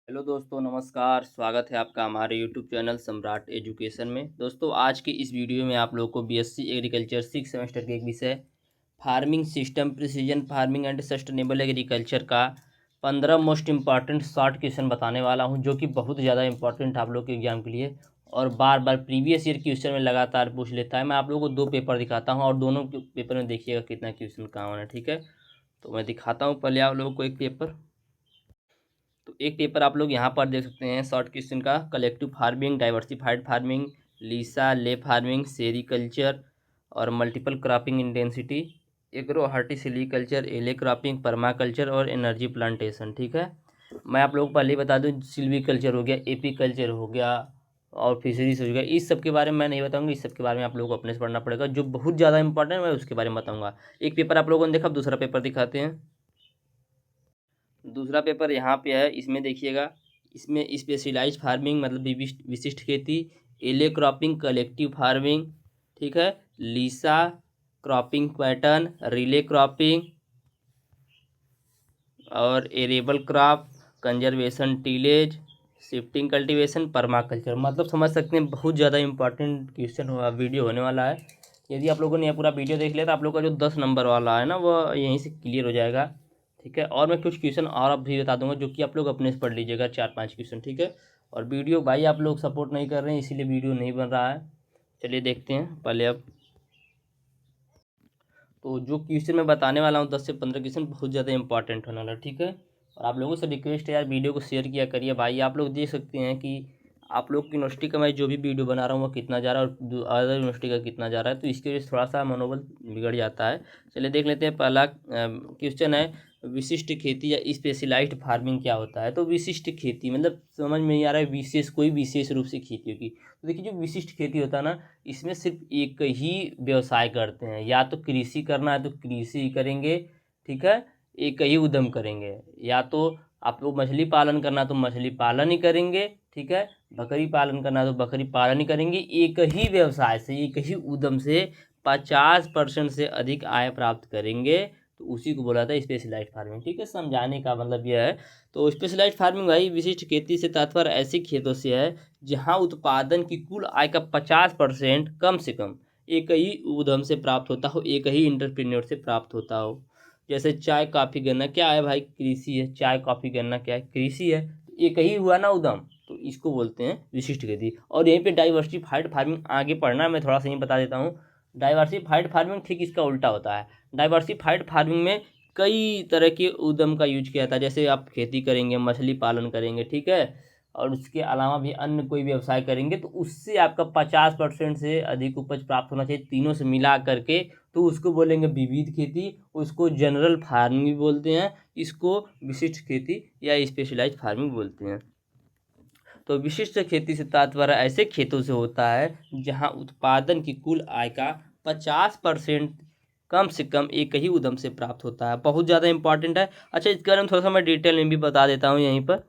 Hello दोस्तों, नमस्कार। स्वागत है आपका हमारे यूट्यूब चैनल सम्राट एजुकेशन में। दोस्तों, आज की इस वीडियो में आप लोगों को बीएससी एग्रीकल्चर 6 सेमेस्टर के एक विषय farming system, precision farming and sustainable agriculture का 15 मोस्ट इंपॉर्टेंट शॉर्ट क्वेश्चन बताने वाला हूं, जो कि बहुत ज़्यादा इंपॉर्टेंट आप लोग के एग्जाम के लिए और बार बार प्रीवियस ईयर क्वेश्चन में लगातार पूछ लेता है। मैं आप लोगों को 2 पेपर दिखाता हूँ और दोनों पेपर में देखिएगा कितना क्वेश्चन कहाँ है। ठीक है, तो मैं दिखाता हूँ पहले आप लोगों को एक पेपर। तो एक पेपर आप लोग यहाँ पर देख सकते हैं शॉर्ट क्वेश्चन का, collective farming, diversified farming, LEISA lay farming, sericulture और multiple cropping intensity, agro hortisilviculture, alley cropping, permaculture और एनर्जी प्लांटेशन। ठीक है, मैं आप लोगों को पहले ही बता दूं, सिल्वीकल्चर हो गया, एपी कल्चर हो गया और फिशरीज हो गया। इस सब के बारे में मैं नहीं बताऊंगा, इस सब के बारे में आप लोगों को अपने से पढ़ना पड़ेगा। जो बहुत ज़्यादा इंपॉर्टेंट है मैं उसके बारे में बताऊंगा। एक पेपर आप लोगों ने देखा, अब दूसरा पेपर दिखाते हैं। दूसरा पेपर यहाँ पे है, इसमें देखिएगा, इसमें स्पेशलाइज्ड फार्मिंग मतलब विशिष्ट खेती, एले क्रॉपिंग, कलेक्टिव फार्मिंग, ठीक है, लीसा क्रॉपिंग पैटर्न, रिले क्रॉपिंग और arable crop, conservation tillage, shifting cultivation, permaculture. मतलब समझ सकते हैं बहुत ज़्यादा इंपॉर्टेंट क्वेश्चन वीडियो होने वाला है। यदि आप लोगों ने यह पूरा वीडियो देख लिया तो आप लोग का जो 10 नंबर वाला है ना, वो यहीं से क्लियर हो जाएगा। ठीक है, और मैं कुछ क्वेश्चन और अब भी बता दूंगा, जो कि आप लोग अपने से पढ़ लीजिएगा, 4-5 क्वेश्चन। ठीक है, और वीडियो भाई आप लोग सपोर्ट नहीं कर रहे हैं, इसीलिए वीडियो नहीं बन रहा है। चलिए देखते हैं पहले अब। तो जो क्वेश्चन मैं बताने वाला हूँ, 10 से 15 क्वेश्चन बहुत ज़्यादा इंपॉर्टेंट होने वाला है। ठीक है, और आप लोगों से रिक्वेस्ट है यार, वीडियो को शेयर किया करिए भाई। आप लोग देख सकते हैं कि आप लोग की यूनिवर्सिटी का मैं जो भी वीडियो बना रहा हूँ वो कितना जा रहा है और अदर यूनिवर्सिटी का कितना जा रहा है, तो इसकी वजह से थोड़ा सा मनोबल बिगड़ जाता है। चलिए देख लेते हैं। पहला क्वेश्चन है, विशिष्ट खेती या स्पेशलाइज्ड फार्मिंग क्या होता है। तो विशिष्ट खेती मतलब समझ में नहीं आ रहा है, विशेष कोई विशेष रूप से खेती होगी। तो देखिए, जो विशिष्ट खेती होता है ना, इसमें सिर्फ एक ही व्यवसाय करते हैं। या तो कृषि करना है तो कृषि ही करेंगे, ठीक है, एक ही उद्यम करेंगे। या तो आपको मछली पालन करना है तो मछली पालन ही करेंगे, ठीक है, बकरी पालन करना है तो बकरी पालन ही करेंगे। एक ही व्यवसाय से, एक ही उद्यम से 50% से अधिक आय प्राप्त करेंगे, तो उसी को बोला था स्पेशलाइज्ड फार्मिंग। ठीक है, समझाने का मतलब यह है। तो स्पेशलाइज्ड फार्मिंग भाई, विशिष्ट खेती से तात्पर्य ऐसे खेतों से है जहां उत्पादन की कुल आय का 50% कम से कम एक ही उद्यम से प्राप्त होता हो, एक ही इंटरप्रेन्योर से प्राप्त होता हो। जैसे चाय कॉफी गन्ना क्या है भाई, कृषि है। चाय कॉफी गन्ना क्या है, कृषि है। तो एक ही हुआ ना उद्यम, तो इसको बोलते हैं विशिष्ट खेती। और यहीं पे डाइवर्सिफाइड फार्मिंग आगे पढ़ना है, मैं थोड़ा सा ही बता देता हूँ। डाइवर्सिफाइड फार्मिंग ठीक इसका उल्टा होता है। डाइवर्सिफाइड फार्मिंग में कई तरह के उद्यम का यूज किया जाता है। जैसे आप खेती करेंगे, मछली पालन करेंगे, ठीक है, और उसके अलावा भी अन्य कोई व्यवसाय करेंगे, तो उससे आपका 50% से अधिक उपज प्राप्त होना चाहिए, तीनों से मिला करके। तो उसको बोलेंगे विविध खेती, उसको जनरल फार्मिंग भी बोलते हैं, इसको विशिष्ट खेती या स्पेशलाइज्ड फार्मिंग बोलते हैं। तो विशिष्ट खेती से तात्पर्य ऐसे खेतों से होता है जहां उत्पादन की कुल आय का 50% कम से कम एक ही उद्यम से प्राप्त होता है। बहुत ज़्यादा इंपॉर्टेंट है। अच्छा, इसके बारे में थोड़ा सा मैं डिटेल में भी बता देता हूँ यहीं पर।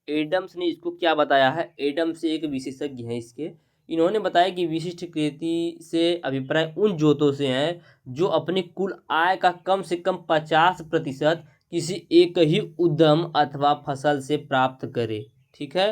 एडम्स ने इसको क्या बताया है, एडम्स एक विशेषज्ञ हैं इसके। इन्होंने बताया कि विशिष्ट खेती से अभिप्राय उन जोतों से है जो अपनी कुल आय का कम से कम 50% किसी एक ही उद्यम अथवा फसल से प्राप्त करे। ठीक है,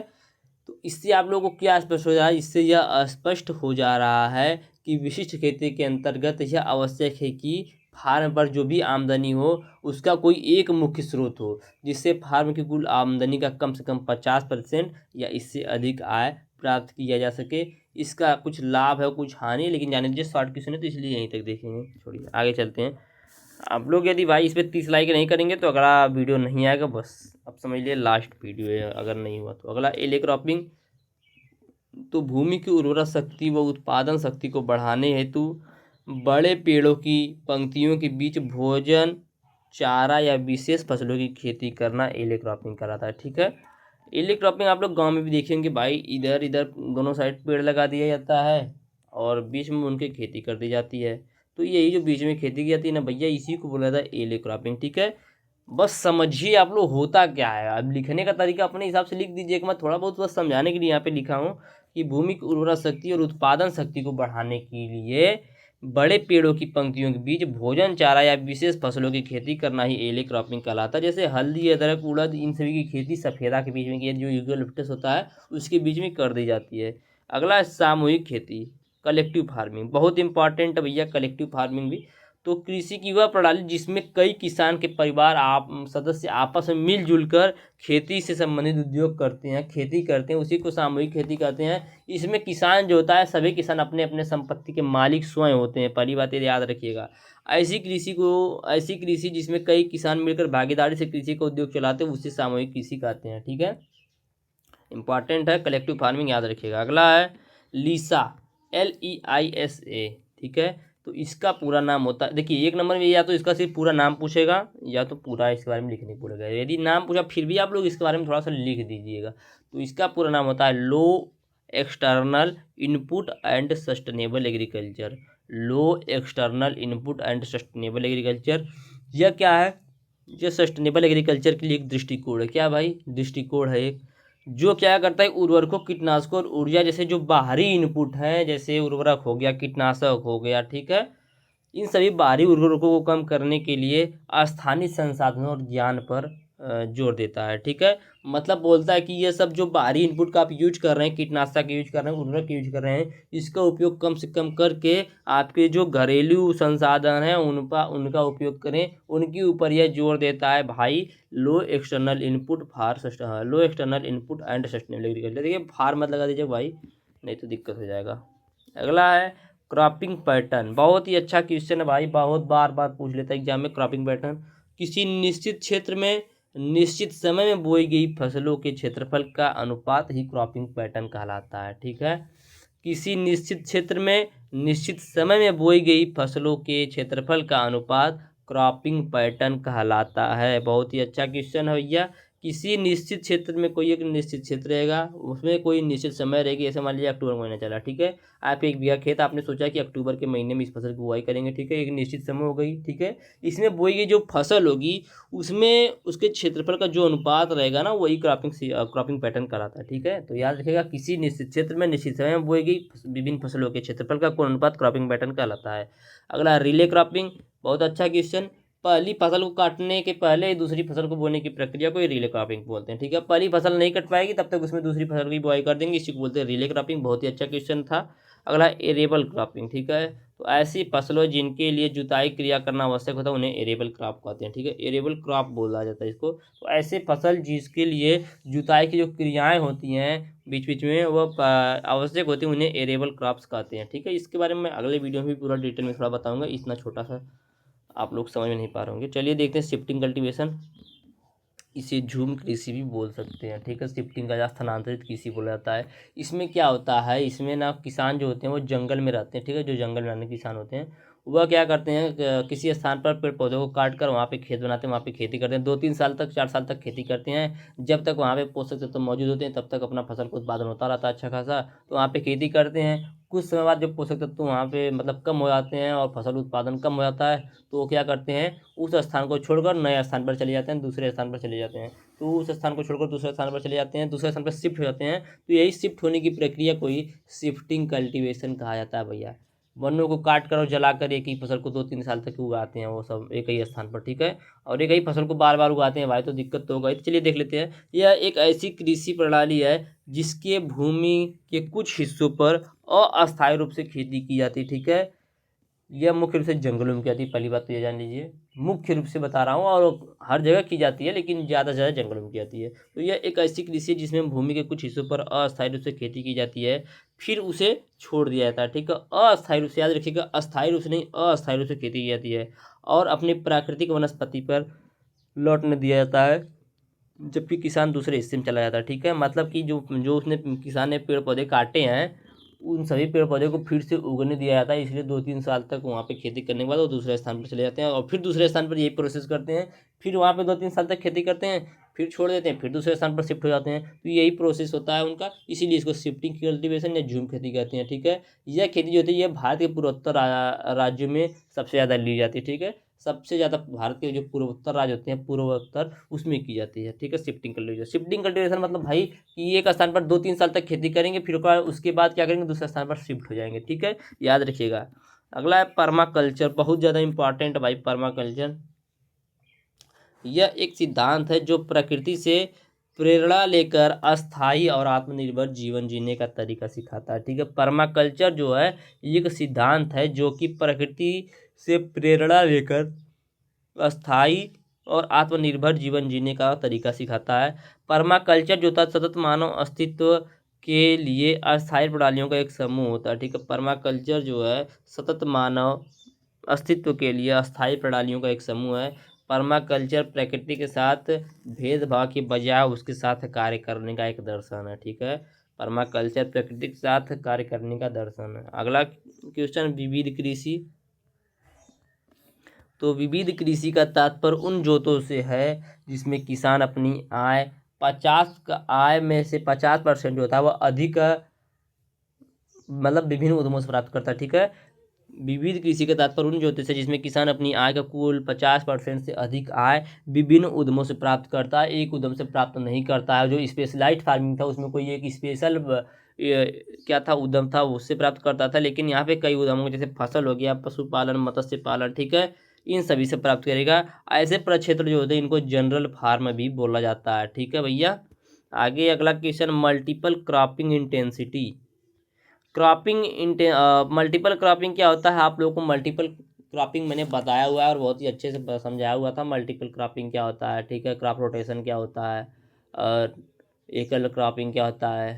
तो इससे आप लोगों को क्या स्पष्ट हो रहा है, इससे यह स्पष्ट हो जा रहा है कि विशिष्ट खेती के अंतर्गत यह आवश्यक है कि फार्म पर जो भी आमदनी हो उसका कोई एक मुख्य स्रोत हो, जिससे फार्म की कुल आमदनी का कम से कम 50% या इससे अधिक आय प्राप्त किया जा सके। इसका कुछ लाभ है कुछ हानि, लेकिन जाने दीजिए, शॉर्ट क्वेश्चन है तो इसलिए यहीं तक देखेंगे। छोड़िए, आगे चलते हैं। आप लोग यदि भाई इस पर 30 लाइक नहीं करेंगे तो अगला वीडियो नहीं आएगा, बस अब समझ लिए लास्ट वीडियो है। अगर नहीं हुआ तो अगला एले क्रॉपिंग। तो भूमि की उर्वरा शक्ति व उत्पादन शक्ति को बढ़ाने हेतु बड़े पेड़ों की पंक्तियों के बीच भोजन, चारा या विशेष फसलों की खेती करना एले क्रॉपिंग कहलाता है। ठीक है, एले क्रॉपिंग आप लोग गांव में भी देखेंगे भाई, इधर इधर दोनों साइड पेड़ लगा दिया जाता है और बीच में उनकी खेती कर दी जाती है। तो यही जो बीच में खेती की जाती है ना भैया, इसी को बोला जाता है एले क्रॉपिंग। ठीक है, बस समझिए आप लोग होता क्या है। अब लिखने का तरीका अपने हिसाब से लिख दीजिए, मैं थोड़ा बहुत बस समझाने के लिए यहाँ पे लिखा हूँ कि भूमि की उर्वरा शक्ति और उत्पादन शक्ति को बढ़ाने के लिए बड़े पेड़ों की पंक्तियों के बीच भोजन चारा या विशेष फसलों की खेती करना ही एले क्रॉपिंग कहलाता है। जैसे हल्दी, अदरक, उड़द, इन सभी की खेती सफ़ेदा के बीच में की, जो यूकेलिप्टस होता है उसके बीच में कर दी जाती है। अगला है सामूहिक खेती, कलेक्टिव फार्मिंग। बहुत इंपॉर्टेंट है भैया कलेक्टिव फार्मिंग भी। तो कृषि की वह प्रणाली जिसमें कई किसान के परिवार सदस्य आपस में मिलजुल कर खेती से संबंधित उद्योग करते हैं, खेती करते हैं, उसी को सामूहिक खेती कहते हैं। इसमें किसान जो होता है, सभी किसान अपने अपने संपत्ति के मालिक स्वयं होते हैं, पहली बात ये याद रखिएगा। ऐसी कृषि जिसमें कई किसान मिलकर भागीदारी से कृषि का उद्योग चलाते हैं, उसे सामूहिक कृषि कहते हैं। ठीक है, इंपॉर्टेंट है, कलेक्टिव फार्मिंग याद रखिएगा। अगला है लीसा, LEISA। ठीक है, तो इसका पूरा नाम होता है, देखिए एक नंबर में या तो इसका सिर्फ पूरा नाम पूछेगा या तो पूरा इसके बारे में लिखने पड़ेगा। यदि नाम पूछा फिर भी आप लोग इसके बारे में थोड़ा सा लिख दीजिएगा। तो इसका पूरा नाम होता है low external input and sustainable agriculture. Low external input and sustainable agriculture, यह क्या है? यह सस्टेनेबल एग्रीकल्चर के लिए एक दृष्टिकोण है। क्या भाई? दृष्टिकोण है एक, जो क्या करता है उर्वरकों, कीटनाशकों और ऊर्जा जैसे जो बाहरी इनपुट हैं, जैसे उर्वरक हो गया, कीटनाशक हो गया, ठीक है, इन सभी बाहरी उर्वरकों को कम करने के लिए स्थानीय संसाधनों और ज्ञान पर जोर देता है। ठीक है, मतलब बोलता है कि ये सब जो बाहरी इनपुट का आप यूज कर रहे हैं, कीटनाशक यूज कर रहे हैं, उर्वरक यूज कर रहे हैं, इसका उपयोग कम से कम करके आपके जो घरेलू संसाधन हैं उनका उपयोग करें। उनके ऊपर यह जोर देता है भाई low external input and sustainable agriculture. देखिए फार मत लगा दीजिए भाई, नहीं तो दिक्कत हो जाएगा। अगला है क्रॉपिंग पैटर्न। बहुत ही अच्छा क्वेश्चन है भाई, बहुत बार पूछ लेता है एग्जाम में। क्रॉपिंग पैटर्न किसी निश्चित क्षेत्र में निश्चित समय में बोई गई फसलों के क्षेत्रफल का अनुपात ही क्रॉपिंग पैटर्न कहलाता है। ठीक है, किसी निश्चित क्षेत्र में निश्चित समय में बोई गई फसलों के क्षेत्रफल का अनुपात क्रॉपिंग पैटर्न कहलाता है। बहुत ही अच्छा क्वेश्चन है भैया। किसी निश्चित क्षेत्र में कोई एक निश्चित क्षेत्र रहेगा, उसमें कोई निश्चित समय रहेगी। ऐसे मान लीजिए अक्टूबर महीना चला, ठीक है, आप 1 बीघा खेत आपने सोचा कि अक्टूबर के महीने में इस फसल की बुआई करेंगे। ठीक है, एक निश्चित समय हो गई। ठीक है, इसमें बोई गई जो फसल होगी उसमें उसके क्षेत्रफल का जो अनुपात रहेगा ना, वही क्रॉपिंग पैटर्न कहलाता है। ठीक है, तो याद रखिएगा किसी निश्चित क्षेत्र में निश्चित समय में बोई गई विभिन्न फसलों के क्षेत्रफल का कोण अनुपात क्रॉपिंग पैटर्न कहलाता है। अगला रिले क्रॉपिंग, बहुत अच्छा क्वेश्चन। पहली फसल को काटने के पहले दूसरी फसल को बोने की प्रक्रिया को रिले क्रॉपिंग बोलते हैं। ठीक है, पहली फसल नहीं कट पाएगी तब तक उसमें दूसरी फसल की बुआई कर देंगे, इसी को बोलते हैं रिले क्रॉपिंग। बहुत ही अच्छा क्वेश्चन था। अगला एरेबल क्रॉपिंग। ठीक है, तो ऐसी फसलों जिनके लिए जुताई क्रिया करना आवश्यक होता है उन्हें एरेबल क्रॉप कहते हैं। ठीक है, एरेबल क्रॉप बोला जाता है इसको। तो ऐसे फसल जिसके लिए जुताई की जो क्रियाएं होती हैं बीच बीच में वह आवश्यक होती है, उन्हें एरेबल क्रॉप्स कहते हैं। ठीक है, इसके बारे में अगले वीडियो में भी पूरा डिटेल में थोड़ा बताऊंगा, इतना छोटा सा आप लोग समझ में नहीं पा रहे होंगे। चलिए देखते हैं शिफ्टिंग कल्टीवेशन। इसे झूम कृषि भी बोल सकते हैं। ठीक है, शिफ्टिंग का या स्थानांतरित कृषि बोला जाता है। इसमें क्या होता है, इसमें ना किसान जो होते हैं वो जंगल में रहते हैं। ठीक है, जो जंगल में रहने किसान होते हैं वह क्या करते हैं, किसी स्थान पर पेड़ पौधों को काट कर वहाँ पे खेत बनाते हैं, वहाँ पे खेती करते हैं। 2-3 साल तक 4 साल तक खेती करते हैं। जब तक वहाँ पे पोषक तत्व मौजूद होते हैं तब तक अपना फसल का उत्पादन होता रहता है अच्छा खासा। तो वहाँ पे खेती करते हैं। कुछ समय बाद जब पोषक तत्व वहाँ पे मतलब कम हो जाते हैं और फसल उत्पादन कम हो जाता है, तो वो क्या करते हैं, उस स्थान को छोड़कर नए स्थान पर चले जाते हैं, दूसरे स्थान पर चले जाते हैं। तो उस स्थान को छोड़कर दूसरे स्थान पर चले जाते हैं, दूसरे स्थान पर शिफ्ट हो जाते हैं। तो यही शिफ्ट होने की प्रक्रिया को ही शिफ्टिंग कल्टीवेशन कहा जाता है भैया। वनों को काट कर और जला कर एक ही फसल को 2-3 साल तक उगाते हैं वो सब एक ही स्थान पर। ठीक है, और एक ही फसल को बार बार उगाते हैं भाई, तो दिक्कत तो होगा। तो चलिए देख लेते हैं। यह एक ऐसी कृषि प्रणाली है जिसके भूमि के कुछ हिस्सों पर अस्थायी रूप से खेती की जाती है। ठीक है, यह मुख्य रूप से जंगलों में की जाती है, पहली बात तो ये जान लीजिए। मुख्य रूप से बता रहा हूँ, और हर जगह की जाती है लेकिन ज़्यादा से ज़्यादा जंगलों में की जाती है। तो यह एक ऐसी कृषि है जिसमें भूमि के कुछ हिस्सों पर अस्थायी रूप से खेती की जाती है, फिर उसे छोड़ दिया जाता है। ठीक है, अस्थायी रूप से याद रखिएगा, अस्थायी रूप से नहीं, अस्थायी रूप से खेती की जाती है और अपनी प्राकृतिक वनस्पति पर लौटने दिया जाता है, जबकि किसान दूसरे हिस्से में चला जाता है। ठीक है, मतलब कि जो जो उसने किसान ने पेड़ पौधे काटे हैं उन सभी पेड़ पौधे को फिर से उगने दिया जाता है। इसलिए 2-3 साल तक वहाँ पे खेती करने के बाद वो दूसरे स्थान पर चले जाते हैं और फिर दूसरे स्थान पर यही प्रोसेस करते हैं। फिर वहाँ पे 2-3 साल तक खेती करते हैं, फिर छोड़ देते हैं, फिर दूसरे स्थान पर शिफ्ट हो जाते हैं। तो यही प्रोसेस होता है उनका, इसीलिए इसको शिफ्टिंग कल्टीवेशन या झूम खेती कहते हैं। ठीक है, यह खेती जो होती है यह भारत के पूर्वोत्तर राज्यों में सबसे ज़्यादा ली जाती है। ठीक है, सबसे ज़्यादा भारत के जो पूर्वोत्तर राज्य होते हैं, पूर्वोत्तर, उसमें की जाती है। ठीक है, शिफ्टिंग कल्टीवेशन मतलब भाई कि एक स्थान पर 2-3 साल तक खेती करेंगे, फिर उसके बाद क्या करेंगे, दूसरे स्थान पर शिफ्ट हो जाएंगे। ठीक है, याद रखिएगा। अगला है पर्माकल्चर, बहुत ज़्यादा इम्पॉर्टेंट भाई पर्माकल्चर। यह एक सिद्धांत है जो प्रकृति से प्रेरणा लेकर अस्थाई और आत्मनिर्भर जीवन जीने का तरीका सिखाता है। ठीक है, पर्माकल्चर जो है ये एक सिद्धांत है जो कि प्रकृति से प्रेरणा लेकर अस्थाई और आत्मनिर्भर जीवन जीने का तरीका सिखाता है। पर्माकल्चर जो था सतत मानव अस्तित्व के लिए अस्थायी प्रणालियों का एक समूह होता है। ठीक है, पर्माकल्चर जो है सतत मानव अस्तित्व के लिए अस्थायी प्रणालियों का एक समूह है। पर्माकल्चर प्रकृति के साथ भेदभाव के बजाय उसके साथ कार्य करने का एक दर्शन है। ठीक है, पर्माकल्चर प्रकृति के साथ कार्य करने का दर्शन है। अगला क्वेश्चन, विविध कृषि। तो विविध कृषि का तात्पर्य उन जोतों से है जिसमें किसान अपनी आय 50 का आय में से 50% जो होता है वह अधिक मतलब विभिन्न उद्यमों से प्राप्त करता है। ठीक है, विविध कृषि का तात्पर्य उन जोतों से जिसमें किसान अपनी आय का कुल 50% से अधिक आय विभिन्न उद्यमों से प्राप्त करता है, एक उद्यम से प्राप्त नहीं करता है। जो स्पेशलाइज्ड फार्मिंग था उसमें कोई एक स्पेशल क्या था उद्यम था उससे प्राप्त करता था, लेकिन यहाँ पे कई उद्यमों जैसे फसल हो गया, पशुपालन, मत्स्य पालन, ठीक है, इन सभी से प्राप्त करेगा। ऐसे प्रक्षेत्र जो होते हैं इनको जनरल फार्म भी बोला जाता है। ठीक है भैया, आगे अगला question, multiple cropping intensity. Multiple cropping क्या होता है, आप लोगों को मल्टीपल क्रॉपिंग मैंने बताया हुआ है और बहुत ही अच्छे से समझाया हुआ था मल्टीपल क्रॉपिंग क्या होता है। ठीक है, क्रॉप रोटेशन क्या होता है और एकल क्रॉपिंग क्या होता है।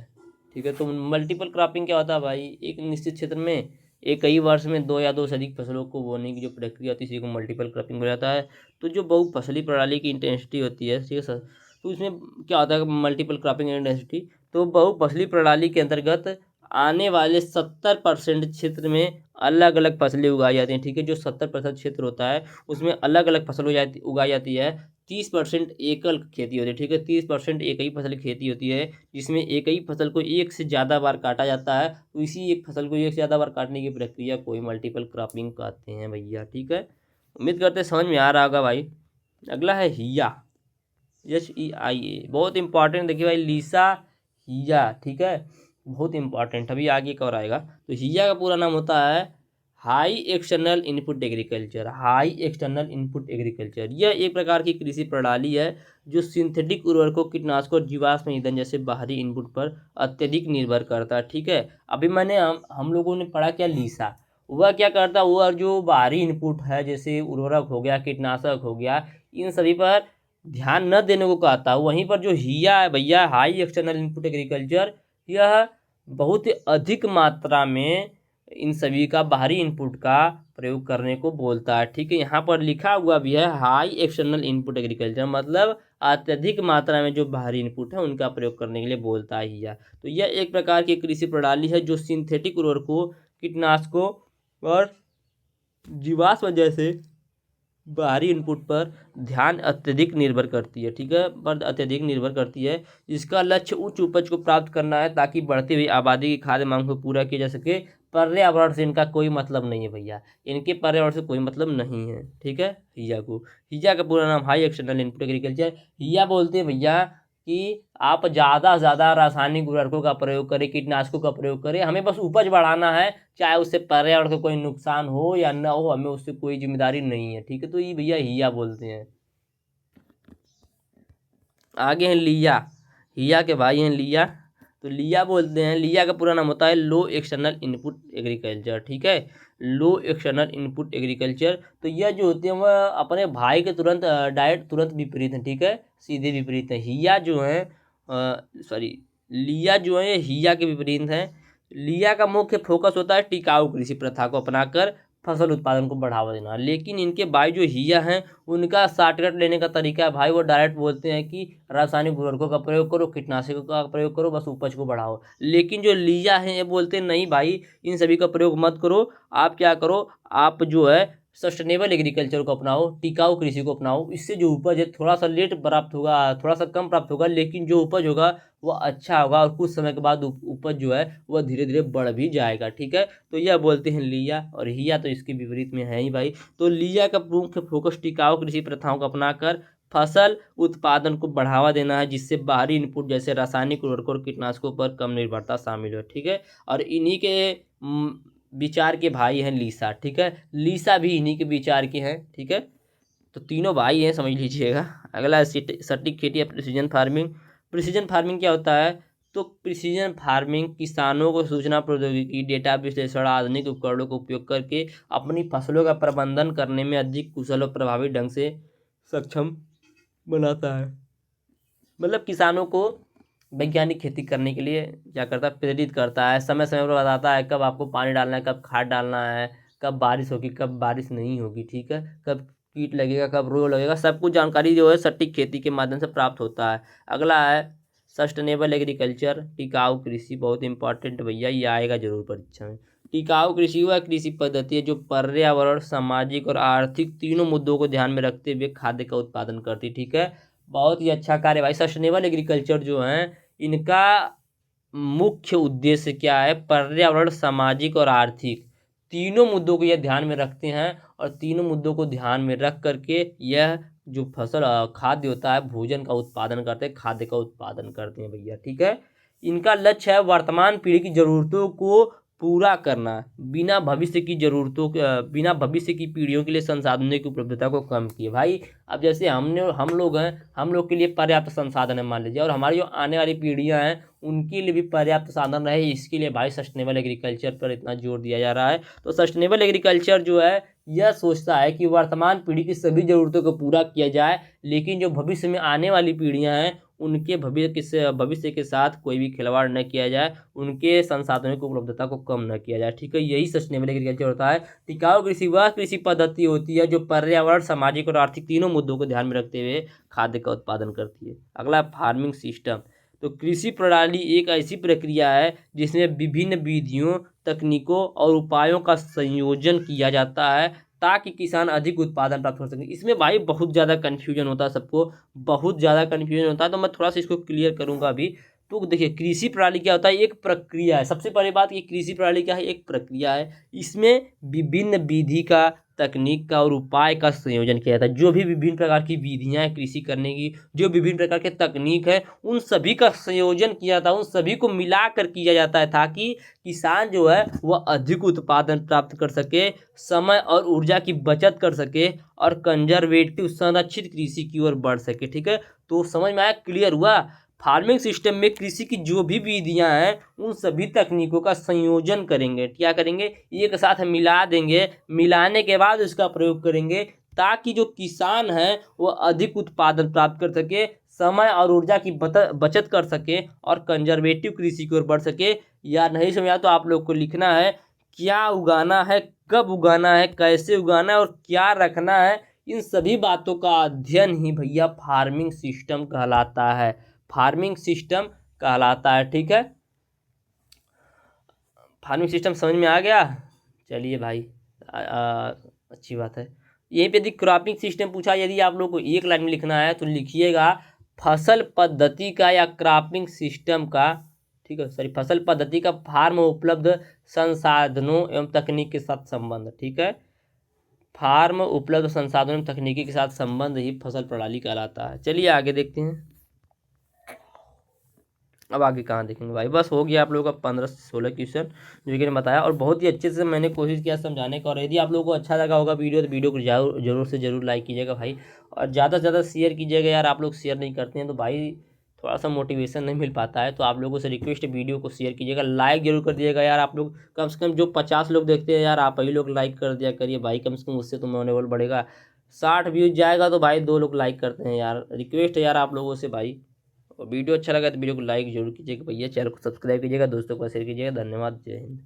ठीक है, तो मल्टीपल क्रॉपिंग क्या होता है भाई, एक निश्चित क्षेत्र में एक ही वर्ष में दो या दो से अधिक फसलों को बोने की जो प्रक्रिया होती है इसी को मल्टीपल क्रॉपिंग हो जाता है। तो जो बहुफसली प्रणाली की इंटेंसिटी होती है, ठीक है सर, तो इसमें क्या होता है मल्टीपल क्रॉपिंग इंटेंसिटी, तो बहुफसली प्रणाली के अंतर्गत आने वाले 70% क्षेत्र में अलग अलग फसलें उगाई जाती हैं। ठीक है, जो 70% क्षेत्र होता है उसमें अलग अलग फसल उगाई जाती है। 30% एकल खेती होती है। ठीक है, 30% एक ही फसल की खेती होती है जिसमें एक ही फसल को एक से ज़्यादा बार काटा जाता है। तो इसी एक फसल को एक से ज़्यादा बार काटने की प्रक्रिया को मल्टीपल क्रॉपिंग कहते हैं भैया। ठीक है, उम्मीद करते हैं समझ में आ रहा होगा भाई। अगला है हिया, HEIA, बहुत इंपॉर्टेंट। देखिए भाई, लीसा हिया, ठीक है, बहुत इंपॉर्टेंट। अभी आगे एक और आएगा। तो हिया का पूरा नाम होता है high external input agriculture. High external input agriculture यह एक प्रकार की कृषि प्रणाली है जो सिंथेटिक उर्वरकों, कीटनाशकों और जीवाश्म ईंधन जैसे बाहरी इनपुट पर अत्यधिक निर्भर करता है। ठीक है, अभी मैंने हम लोगों ने पढ़ा क्या, लीसा, वह क्या करता है, वह जो बाहरी इनपुट है जैसे उर्वरक हो गया, कीटनाशक हो गया, इन सभी पर ध्यान न देने को कहता है। वहीं पर जो हिया है भैया, हाई एक्सटर्नल इनपुट एग्रीकल्चर, यह बहुत ही अधिक मात्रा में इन सभी का बाहरी इनपुट का प्रयोग करने को बोलता है। ठीक है, यहाँ पर लिखा हुआ भी है हाई एक्सटर्नल इनपुट एग्रीकल्चर, मतलब अत्यधिक मात्रा में जो बाहरी इनपुट है उनका प्रयोग करने के लिए बोलता है हिया। तो यह एक प्रकार की कृषि प्रणाली है जो सिंथेटिक उर्वरकों, कीटनाशकों और जीवाश्म जैसे बाहरी इनपुट पर ध्यान अत्यधिक निर्भर करती है। ठीक है, पर अत्यधिक निर्भर करती है। इसका लक्ष्य उच्च उपज को प्राप्त करना है ताकि बढ़ती हुई आबादी की खाद्य मांग को पूरा किया जा सके। पर्यावरण से इनका कोई मतलब नहीं है भैया, इनके पर्यावरण से कोई मतलब नहीं है। ठीक है, हिया को, हिया का पूरा नाम हाई एक्सटर्नल इनपुट एग्रीकल्चर। हिया बोलते हैं भैया कि आप ज़्यादा से ज़्यादा रासायनिक उर्वरकों का प्रयोग करें, कीटनाशकों का प्रयोग करें, हमें बस उपज बढ़ाना है, चाहे उससे पर्यावरण को कोई नुकसान हो या ना हो, हमें उससे कोई जिम्मेदारी नहीं है। ठीक है, तो ये भैया हिया बोलते हैं। आगे हैं लिया, हिया के भाई हैं लिया, तो लिया बोलते हैं। लिया का पूरा नाम होता है लो एक्सटर्नल इनपुट एग्रीकल्चर। ठीक है, लो एक्सटर्नल इनपुट एग्रीकल्चर। तो यह जो होते हैं वह अपने भाई के तुरंत डायरेक्ट तुरंत विपरीत है। ठीक है, सीधे विपरीत है। हिया जो है सॉरी लिया जो है हिया के विपरीत है। लिया का मुख्य फोकस होता है टिकाऊ कृषि प्रथा को अपनाकर फसल उत्पादन को बढ़ावा देना, लेकिन इनके भाई जो हिया हैं उनका शॉर्टकट लेने का तरीका है भाई, वो डायरेक्ट बोलते हैं कि रासायनिक उर्वरकों का प्रयोग करो, कीटनाशकों का प्रयोग करो, बस उपज को बढ़ाओ। लेकिन जो लिया है ये बोलते हैं नहीं भाई, इन सभी का प्रयोग मत करो, आप क्या करो, आप जो है सस्टेनेबल एग्रीकल्चर को अपनाओ, टिकाऊ कृषि को अपनाओ। इससे जो उपज है थोड़ा सा लेट प्राप्त होगा, थोड़ा सा कम प्राप्त होगा, लेकिन जो उपज होगा वह अच्छा होगा और कुछ समय के बाद उपज जो है वह धीरे धीरे बढ़ भी जाएगा। ठीक है, तो यह बोलते हैं लिया, और हिया तो इसके विपरीत में है ही भाई। तो लिया का मुख्य फोकस टिकाऊ कृषि प्रथाओं को अपनाकर फसल उत्पादन को बढ़ावा देना है, जिससे बाहरी इनपुट जैसे रासायनिक उर्वरकों और कीटनाशकों पर कम निर्भरता शामिल है। ठीक है, और इन्हीं के विचार के भाई हैं लीसा, ठीक है, लीसा भी इन्हीं के विचार के हैं, ठीक है। तो तीनों भाई हैं, समझ लीजिएगा। अगला है सटीक खेती या प्रिसीजन फार्मिंग। प्रिसीजन फार्मिंग क्या होता है? तो प्रिसीजन फार्मिंग किसानों को सूचना प्रौद्योगिकी, डेटा विश्लेषण, आधुनिक उपकरणों का उपयोग करके अपनी फसलों का प्रबंधन करने में अधिक कुशल और प्रभावी ढंग से सक्षम बनाता है। मतलब किसानों को वैज्ञानिक खेती करने के लिए क्या करता है? प्रेरित करता है, समय समय पर बताता है कब आपको पानी डालना है, कब खाद डालना है, कब बारिश होगी, कब बारिश नहीं होगी, ठीक है, कब कीट लगेगा, कब रोग लगेगा, सब कुछ जानकारी जो है सटीक खेती के माध्यम से प्राप्त होता है। अगला है सस्टेनेबल एग्रीकल्चर, टिकाऊ कृषि। बहुत इंपॉर्टेंट भैया, ये आएगा जरूर परीक्षा में। टिकाऊ कृषि वह कृषि पद्धति है जो पर्यावरण, सामाजिक और आर्थिक तीनों मुद्दों को ध्यान में रखते हुए खाद्य का उत्पादन करती, ठीक है। बहुत ही अच्छा कार्य भाई। सस्टेनेबल एग्रीकल्चर जो है, इनका मुख्य उद्देश्य क्या है? पर्यावरण, सामाजिक और आर्थिक तीनों मुद्दों को यह ध्यान में रखते हैं, और तीनों मुद्दों को ध्यान में रख करके यह जो फसल खाद्य होता है, भोजन का उत्पादन करते हैं, खाद्य का उत्पादन करते हैं भैया, ठीक है। इनका लक्ष्य है वर्तमान पीढ़ी की जरूरतों को पूरा करना, बिना भविष्य की पीढ़ियों के लिए संसाधनों की उपलब्धता को कम किए। भाई अब जैसे हम लोग हैं, हम लोग के लिए पर्याप्त संसाधन है मान लीजिए, और हमारी जो आने वाली पीढ़ियां हैं उनके लिए भी पर्याप्त साधन रहे, इसके लिए भाई सस्टेनेबल एग्रीकल्चर पर इतना जोर दिया जा रहा है। तो सस्टेनेबल एग्रीकल्चर जो है यह सोचता है कि वर्तमान पीढ़ी की सभी जरूरतों को पूरा किया जाए, लेकिन जो भविष्य में आने वाली पीढ़ियां हैं उनके भविष्य के साथ कोई भी खिलवाड़ न किया जाए, उनके संसाधनों की उपलब्धता को कम न किया जाए, ठीक है। यही सस्टेनेबल एग्रीकल्चर होता है। टिकाऊ कृषि वह कृषि पद्धति होती है जो पर्यावरण, सामाजिक और आर्थिक तीनों मुद्दों को ध्यान में रखते हुए खाद्य का उत्पादन करती है। अगला फार्मिंग सिस्टम। तो कृषि प्रणाली एक ऐसी प्रक्रिया है जिसमें विभिन्न विधियों, तकनीकों और उपायों का संयोजन किया जाता है ताकि किसान अधिक उत्पादन प्राप्त कर सके। इसमें भाई बहुत ज़्यादा कन्फ्यूजन होता है, सबको बहुत ज़्यादा कन्फ्यूजन होता है, तो मैं थोड़ा सा इसको क्लियर करूंगा अभी। तो देखिए, कृषि प्रणाली क्या होता है? एक प्रक्रिया है। सबसे पहली बात, ये कृषि प्रणाली क्या है? एक प्रक्रिया है। इसमें विभिन्न विधि का, तकनीक का और उपाय का संयोजन किया जाता है। जो भी विभिन्न प्रकार की विधियां हैं कृषि करने की, जो विभिन्न प्रकार के तकनीक है, उन सभी का संयोजन किया जाता है, उन सभी को मिलाकर किया जाता है ताकि किसान जो है वह अधिक उत्पादन प्राप्त कर सके, समय और ऊर्जा की बचत कर सके और कंजर्वेटिव, संरक्षित कृषि की ओर बढ़ सके, ठीक है। तो समझ में आया? क्लियर हुआ? फार्मिंग सिस्टम में कृषि की जो भी विधियां हैं उन सभी तकनीकों का संयोजन करेंगे। क्या करेंगे? एक साथ मिला देंगे, मिलाने के बाद उसका प्रयोग करेंगे ताकि जो किसान है वो अधिक उत्पादन प्राप्त कर सके, समय और ऊर्जा की बचत कर सके और कंजर्वेटिव कृषि की ओर बढ़ सके। या नहीं समझा तो आप लोग को लिखना है, क्या उगाना है, कब उगाना है, कैसे उगाना है और क्या रखना है, इन सभी बातों का अध्ययन ही भैया फार्मिंग सिस्टम कहलाता है। फार्मिंग सिस्टम कहलाता है, ठीक है। फार्मिंग सिस्टम समझ में आ गया? चलिए भाई, अच्छी बात है। यहीं पे यदि क्रॉपिंग सिस्टम पूछा, यदि आप लोग को एक लाइन में लिखना है तो लिखिएगा फसल पद्धति का या क्रॉपिंग सिस्टम का, ठीक है, सॉरी, फसल पद्धति का फार्म उपलब्ध संसाधनों एवं तकनीक के साथ संबंध, ठीक है। फार्म उपलब्ध संसाधनों एवं तकनीकी के साथ संबंध ही फसल प्रणाली कहलाता है। चलिए आगे देखते हैं। अब आगे कहाँ देखेंगे भाई? बस हो गया आप लोगों का 15 से 16 क्वेश्चन जो कि मैंने बताया, और बहुत ही अच्छे से मैंने कोशिश किया समझाने का। और यदि आप लोगों को अच्छा लगा होगा वीडियो तो वीडियो को जरूर से जरूर लाइक कीजिएगा भाई, और ज़्यादा से ज़्यादा शेयर कीजिएगा यार। आप लोग शेयर नहीं करते हैं तो भाई थोड़ा सा मोटिवेशन नहीं मिल पाता है। तो आप लोगों से रिक्वेस्ट है, वीडियो को शेयर कीजिएगा, लाइक जरूर कर दीजिएगा यार। आप लोग कम से कम जो 50 लोग देखते हैं यार, आप ही लोग लाइक कर दिया करिए भाई, कम से कम उससे तो मनोबल बढ़ेगा। 60 व्यूज जाएगा तो भाई 2 लोग लाइक करते हैं यार, रिक्वेस्ट है यार आप लोगों से भाई। और वीडियो अच्छा लगा तो वीडियो को लाइक जरूर कीजिएगा भैया, चैनल को सब्सक्राइब कीजिएगा, दोस्तों को शेयर कीजिएगा। धन्यवाद, जय हिंद।